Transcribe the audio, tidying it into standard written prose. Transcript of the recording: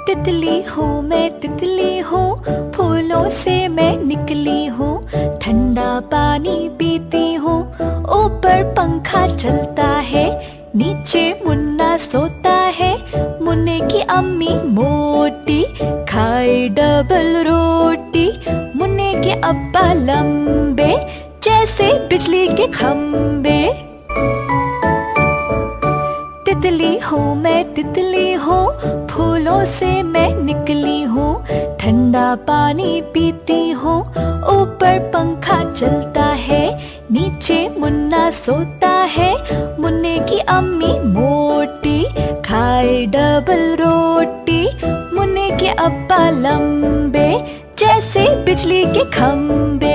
तितली हूँ मैं तितली हूँ, फूलों से मैं निकली हूँ। ठंडा पानी पीती हूँ, ऊपर पंखा चलता है। नीचे मुन्ना सोता है, मुन्ने की अम्मी मोटी खाए डबल रोटी। मुन्ने के अब्बा लंबे जैसे बिजली के खंबे। तितली हूँ मैं तितली हूँ, फूलों से मैं निकली हूँ। ठंडा पानी पीती हूँ, ऊपर पंखा चलता है। नीचे मुन्ना सोता है, मुन्ने की अम्मी मोटी खाए डबल रोटी। मुन्ने के अब्बा लंबे जैसे बिजली के खंबे।